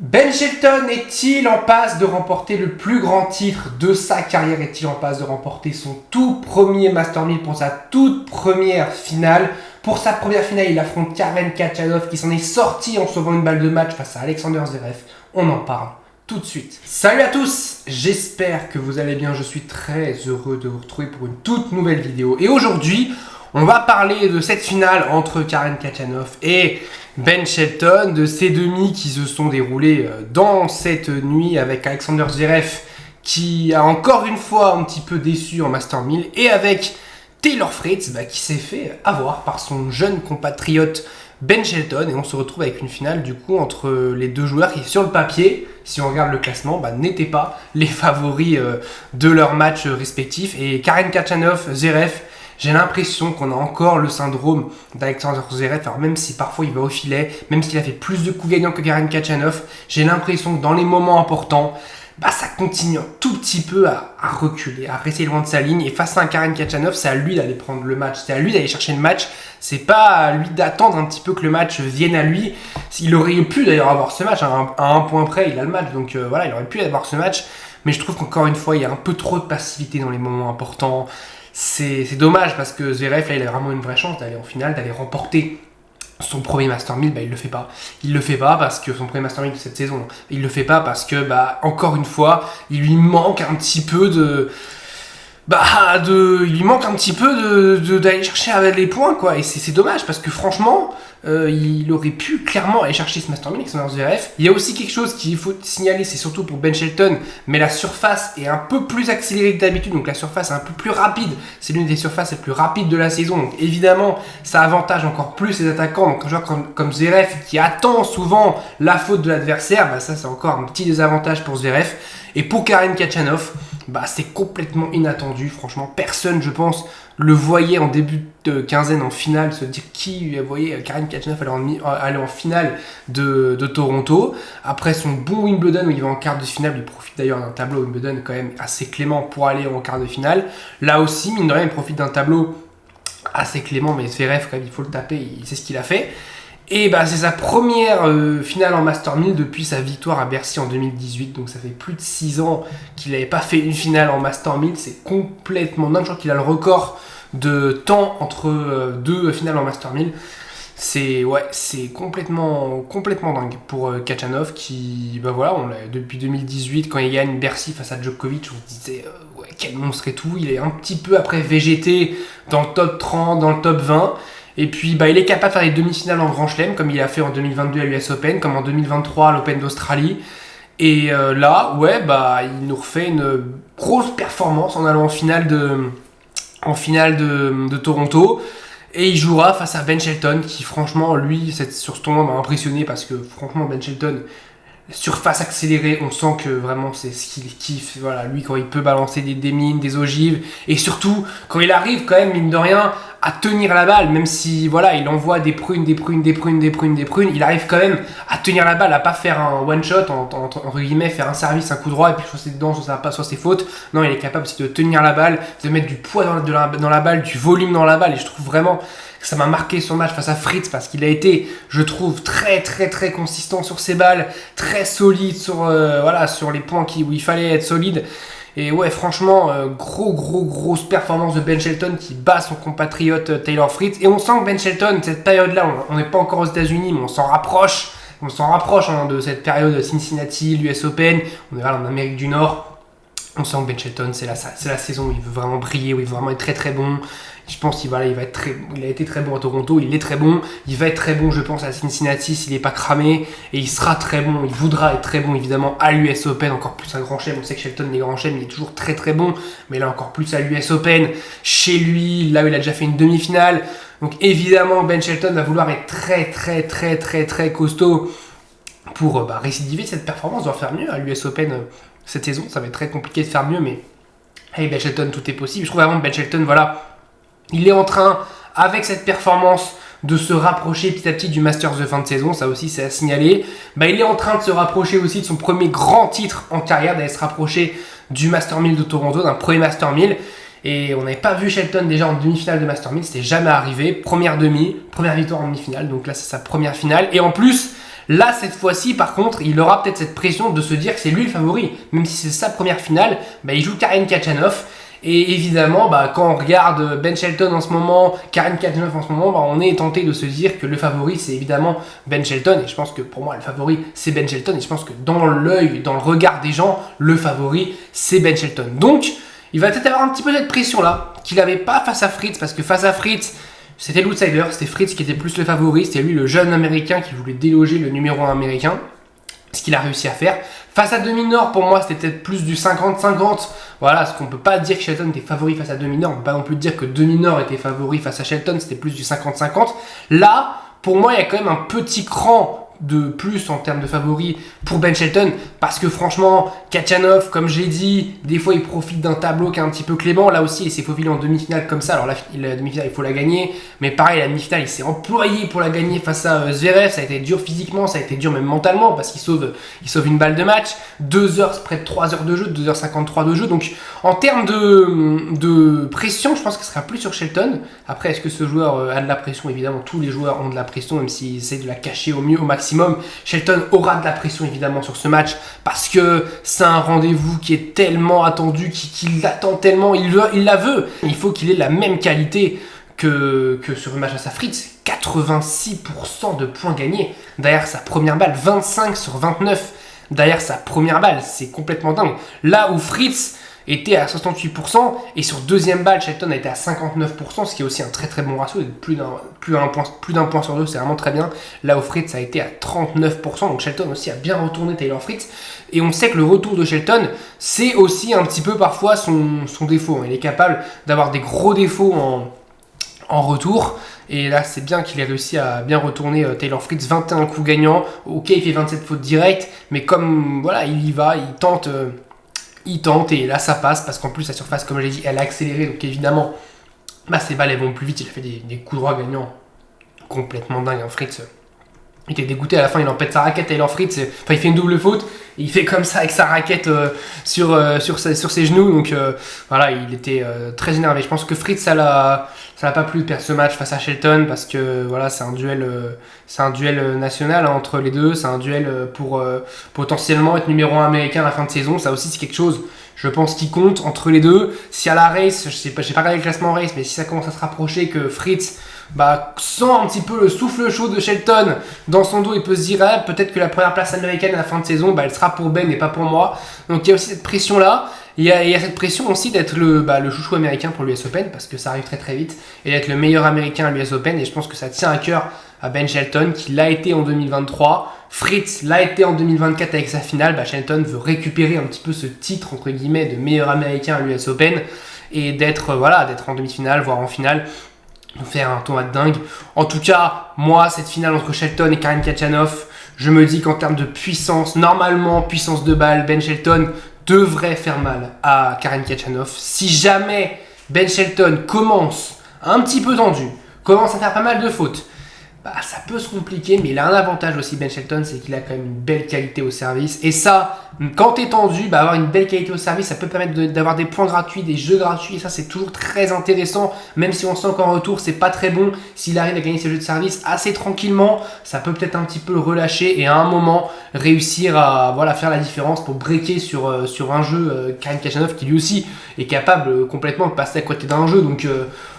Ben Shelton est-il en passe de remporter le plus grand titre de sa carrière? Est-il en passe de remporter son tout premier Master 1000 pour sa toute première finale? Pour sa première finale, il affronte Karen Khachanov qui s'en est sorti en sauvant une balle de match face à Alexander Zverev. On en parle tout de suite. Salut à tous, j'espère que vous allez bien. Je suis très heureux de vous retrouver pour une toute nouvelle vidéo. Et aujourd'hui, on va parler de cette finale entre Karen Khachanov et Ben Shelton, de ces demi qui se sont déroulés dans cette nuit avec Alexander Zverev qui a encore une fois un petit peu déçu en Master 1000 et avec Taylor Fritz qui s'est fait avoir par son jeune compatriote Ben Shelton, et on se retrouve avec une finale du coup entre les deux joueurs qui sur le papier, si on regarde le classement, n'étaient pas les favoris de leur match respectif. Et Karen Khachanov, Zverev, j'ai l'impression qu'on a encore le syndrome d'Alexander Zverev. Alors même si parfois il va au filet, même s'il a fait plus de coups gagnants que Karen Khachanov, j'ai l'impression que dans les moments importants, ça continue un tout petit peu à reculer, à rester loin de sa ligne. Et face à un Karen Khachanov, c'est à lui d'aller prendre le match, c'est à lui d'aller chercher le match. C'est pas à lui d'attendre un petit peu que le match vienne à lui. Il aurait pu d'ailleurs avoir ce match, à un point près, il a le match. Donc voilà, il aurait pu avoir ce match. Mais je trouve qu'encore une fois, il y a un peu trop de passivité dans les moments importants. C'est dommage parce que Zverev, là, il a vraiment une vraie chance d'aller en finale, d'aller remporter son premier Master 1000. Il le fait pas. Il le fait pas parce que son premier Master 1000 de cette saison. Il le fait pas parce que, encore une fois, il lui manque un petit peu il lui manque un petit peu d'aller chercher les points, quoi. Et c'est dommage parce que franchement, il aurait pu clairement aller chercher ce Master 1000 avec son Zverev. Il y a aussi quelque chose qu'il faut signaler, c'est surtout pour Ben Shelton, mais la surface est un peu plus accélérée que d'habitude, donc la surface est un peu plus rapide. C'est l'une des surfaces les plus rapides de la saison, donc évidemment, ça avantage encore plus les attaquants. Donc un joueur comme Zverev qui attend souvent la faute de l'adversaire, ça c'est encore un petit désavantage pour Zverev. Et pour Karen Khachanov, c'est complètement inattendu. Franchement, personne, je pense, le voyait en début de quinzaine en finale, se dire qui voyait Karen Khachanov aller en finale de Toronto. Après son bon Wimbledon où il va en quart de finale, il profite d'ailleurs d'un tableau Wimbledon quand même assez clément pour aller en quart de finale. Là aussi, mine de rien, il profite d'un tableau assez clément, mais Zverev, quand même, il faut le taper, il sait ce qu'il a fait. Et c'est sa première finale en Master 1000 depuis sa victoire à Bercy en 2018. Donc ça fait plus de 6 ans qu'il n'avait pas fait une finale en Master 1000. C'est complètement dingue. Je crois qu'il a le record de temps entre deux finales en Master 1000. C'est complètement dingue pour Khachanov qui, depuis 2018, quand il gagne Bercy face à Djokovic, on se disait quel monstre et tout. Il est un petit peu après végété dans le top 30, dans le top 20. Et puis il est capable de faire les demi-finales en Grand Chelem, comme il a fait en 2022 à l'US Open, comme en 2023 à l'Open d'Australie. Et là, il nous refait une grosse performance en allant en finale de Toronto. Et il jouera face à Ben Shelton, qui franchement, lui, sur ce tournoi m'a impressionné, parce que franchement, Ben Shelton, surface accélérée, on sent que vraiment c'est ce qu'il kiffe. Voilà, lui, quand il peut balancer des mines, des ogives, et surtout quand il arrive quand même, mine de rien, à tenir la balle, même si il envoie des prunes, il arrive quand même à tenir la balle, à pas faire un one shot, entre guillemets, faire un service, un coup droit, et puis soit c'est dedans, soit ça va pas, soit c'est faute. Non, il est capable aussi de tenir la balle, de mettre du poids dans la balle, du volume dans la balle, et je trouve vraiment que ça m'a marqué son match face à Fritz, parce qu'il a été, je trouve, très très très consistant sur ses balles, très solide sur les points où il fallait être solide. Et franchement, grosse performance de Ben Shelton qui bat son compatriote Taylor Fritz. Et on sent que Ben Shelton, cette période-là, on n'est pas encore aux États-Unis, mais on s'en rapproche de cette période Cincinnati, l'US Open. On est en Amérique du Nord. On sent que Ben Shelton, c'est la saison où il veut vraiment briller, où il veut vraiment être très très bon. Je pense qu'il va être très bon. Il a été très bon à Toronto, il est très bon. Il va être très bon, je pense, à Cincinnati s'il n'est pas cramé. Et il sera très bon, il voudra être très bon, évidemment, à l'US Open, encore plus à Grand Chelem. On sait que Shelton, les grands chelems, il est toujours très très bon. Mais là, encore plus à l'US Open, chez lui, là où il a déjà fait une demi-finale. Donc évidemment, Ben Shelton va vouloir être très très très très très costaud pour récidiver cette performance, doit faire mieux à l'US Open cette saison. Ça va être très compliqué de faire mieux, mais hey, Ben Shelton, tout est possible. Je trouve vraiment que Ben Shelton, il est en train, avec cette performance, de se rapprocher petit à petit du Masters de fin de saison. Ça aussi, c'est à signaler. Il est en train de se rapprocher aussi de son premier grand titre en carrière, d'aller se rapprocher du Master 1000 de Toronto, d'un premier Master 1000. Et on n'avait pas vu Shelton déjà en demi-finale de Master 1000, c'était jamais arrivé. Première victoire en demi-finale, donc là c'est sa première finale. Et en plus, Là, cette fois-ci, par contre, il aura peut-être cette pression de se dire que c'est lui le favori. Même si c'est sa première finale, bah, il joue Karen Khachanov. Et évidemment, bah, quand on regarde Ben Shelton en ce moment, Karen Khachanov en ce moment, bah, on est tenté de se dire que le favori, c'est évidemment Ben Shelton. Et je pense que pour moi, le favori, c'est Ben Shelton. Et je pense que dans l'œil, dans le regard des gens, le favori, c'est Ben Shelton. Donc, il va peut-être avoir un petit peu cette pression-là, qu'il n'avait pas face à Fritz, parce que face à Fritz, c'était l'outsider, c'était Fritz qui était plus le favori, c'était lui le jeune américain qui voulait déloger le numéro 1 américain, ce qu'il a réussi à faire. Face à Dominor, pour moi, c'était peut-être plus du 50-50. Voilà, ce qu'on peut pas dire que Shelton était favori face à Dominor, on peut pas non plus dire que Dominor était favori face à Shelton, c'était plus du 50-50. Là, pour moi, il y a quand même un petit cran de plus en termes de favoris pour Ben Shelton, parce que franchement, Khachanov, comme j'ai dit, des fois il profite d'un tableau qui est un petit peu clément. Là aussi, il s'est faufilé en demi-finale comme ça. Alors la demi-finale, il faut la gagner, mais pareil, la demi-finale, il s'est employé pour la gagner face à Zverev. Ça a été dur physiquement, ça a été dur même mentalement, parce qu'il sauve une balle de match. 2 heures, près de 3 heures de jeu, 2h53 de jeu. Donc en termes de pression, je pense que ce sera plus sur Shelton. Après, est-ce que ce joueur a de la pression? Évidemment, tous les joueurs ont de la pression, même s'ils essaient de la cacher au mieux, au maximum. Shelton aura de la pression évidemment sur ce match, parce que c'est un rendez-vous qui est tellement attendu, qu'il l'attend tellement, il la veut. Il faut qu'il ait la même qualité que sur le match à sa Fritz. 86% de points gagnés derrière sa première balle, 25 sur 29 derrière sa première balle, c'est complètement dingue. Là où Fritz était à 68%, et sur deuxième balle, Shelton a été à 59%, ce qui est aussi un très très bon ratio, plus d'un point sur deux, c'est vraiment très bien. Là où Fritz a été à 39%, donc Shelton aussi a bien retourné Taylor Fritz, et on sait que le retour de Shelton, c'est aussi un petit peu parfois son défaut. Il est capable d'avoir des gros défauts en retour, et là c'est bien qu'il ait réussi à bien retourner Taylor Fritz, 21 coups gagnants. Ok, il fait 27 fautes directes, mais comme voilà, il y va, il tente, et là ça passe, parce qu'en plus la surface, comme je l'ai dit, elle a accéléré, donc évidemment bah, ces balles elles vont plus vite. Il a fait des coups droits gagnants complètement dingues. Fritz il était dégoûté, à la fin il en pète sa raquette. Taylor Fritz, il fait une double faute, et il fait comme ça avec sa raquette sur ses genoux, donc voilà, il était très énervé. Je pense que Fritz, ça l'a pas plu de perdre ce match face à Shelton, parce que voilà, c'est un duel national entre les deux, c'est un duel pour potentiellement être numéro 1 américain à la fin de saison. Ça aussi c'est quelque chose, je pense, qui compte entre les deux. Si à la race, j'ai pas regardé le classement race, mais si ça commence à se rapprocher, que Fritz sent un petit peu le souffle chaud de Shelton dans son dos, il peut se dire peut-être que la première place américaine à la fin de saison, elle sera pour Ben et pas pour moi. Donc il y a aussi cette pression là. Il y a cette pression aussi d'être le chouchou américain pour l'US Open, parce que ça arrive très très vite, et d'être le meilleur américain à l'US Open. Et je pense que ça tient à cœur à Ben Shelton, qui l'a été en 2023. Fritz l'a été en 2024 avec sa finale. Shelton veut récupérer un petit peu ce titre entre guillemets de meilleur américain à l'US Open, et d'être en demi-finale, voire en finale, nous faire un tournoi de dingue. En tout cas, moi, cette finale entre Shelton et Karen Khachanov, je me dis qu'en termes de puissance, normalement, puissance de balle, Ben Shelton devrait faire mal à Karen Khachanov. Si jamais Ben Shelton commence un petit peu tendu, commence à faire pas mal de fautes, ça peut se compliquer, mais il a un avantage aussi, Ben Shelton, c'est qu'il a quand même une belle qualité au service. Et ça, quand t'es tendu, avoir une belle qualité au service, ça peut permettre d'avoir des points gratuits, des jeux gratuits. Et ça, c'est toujours très intéressant, même si on sent qu'en retour, c'est pas très bon. S'il arrive à gagner ses jeux de service assez tranquillement, ça peut peut-être un petit peu le relâcher, et à un moment, réussir à faire la différence pour breaker sur un jeu. Karen Khachanov, qui lui aussi est capable complètement de passer à côté d'un jeu. Donc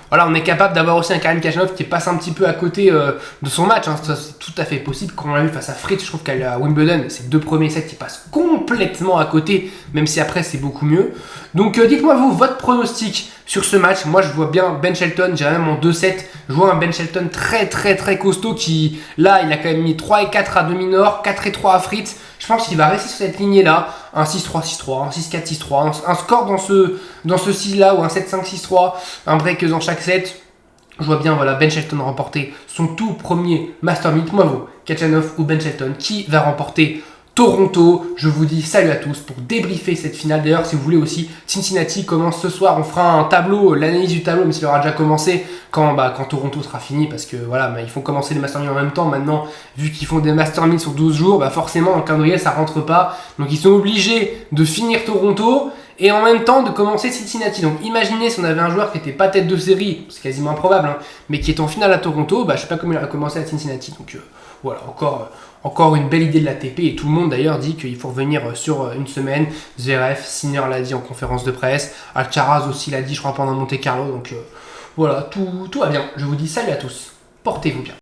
voilà, on est capable d'avoir aussi un Karen Khachanov qui passe un petit peu à côté de son match. Ça, c'est tout à fait possible. Quand on l'a vu face à Fritz, je trouve qu'à Wimbledon, ces 2 premiers sets, il passe complètement à côté, même si après c'est beaucoup mieux. Donc dites-moi vous, votre pronostic sur ce match. Moi je vois bien Ben Shelton, j'ai même en 2-7. Je vois un Ben Shelton très très très costaud, qui là il a quand même mis 3 et 4 à Dominor, 4 et 3 à Fritz. Je pense qu'il va rester sur cette lignée là, un 6-3, 6-3, un 6-4, 6-3, un score dans ce 6 là, ou un 7-5, 6-3, un break dans chaque set. Je vois bien Ben Shelton remporter son tout premier Master 1000. Moi vous, Khachanov ou Ben Shelton, qui va remporter Toronto? Je vous dis salut à tous pour débriefer cette finale. D'ailleurs, si vous voulez aussi, Cincinnati commence ce soir. On fera un tableau, l'analyse du tableau, mais s'il aura déjà commencé quand Toronto sera fini, parce que voilà, ils font commencer les Master 1000 en même temps. Maintenant, vu qu'ils font des Master 1000 sur 12 jours, forcément, dans le calendrier, ça rentre pas. Donc, ils sont obligés de finir Toronto et en même temps de commencer Cincinnati. Donc, imaginez si on avait un joueur qui n'était pas tête de série, c'est quasiment improbable, mais qui est en finale à Toronto, je sais pas comment il aurait commencé à Cincinnati. Donc, voilà, encore une belle idée de l'ATP et tout le monde d'ailleurs dit qu'il faut revenir sur une semaine. Zverev, Sinner l'a dit en conférence de presse, Alcaraz aussi l'a dit je crois pendant Monte Carlo, donc voilà, tout va bien. Je vous dis salut à tous, portez-vous bien.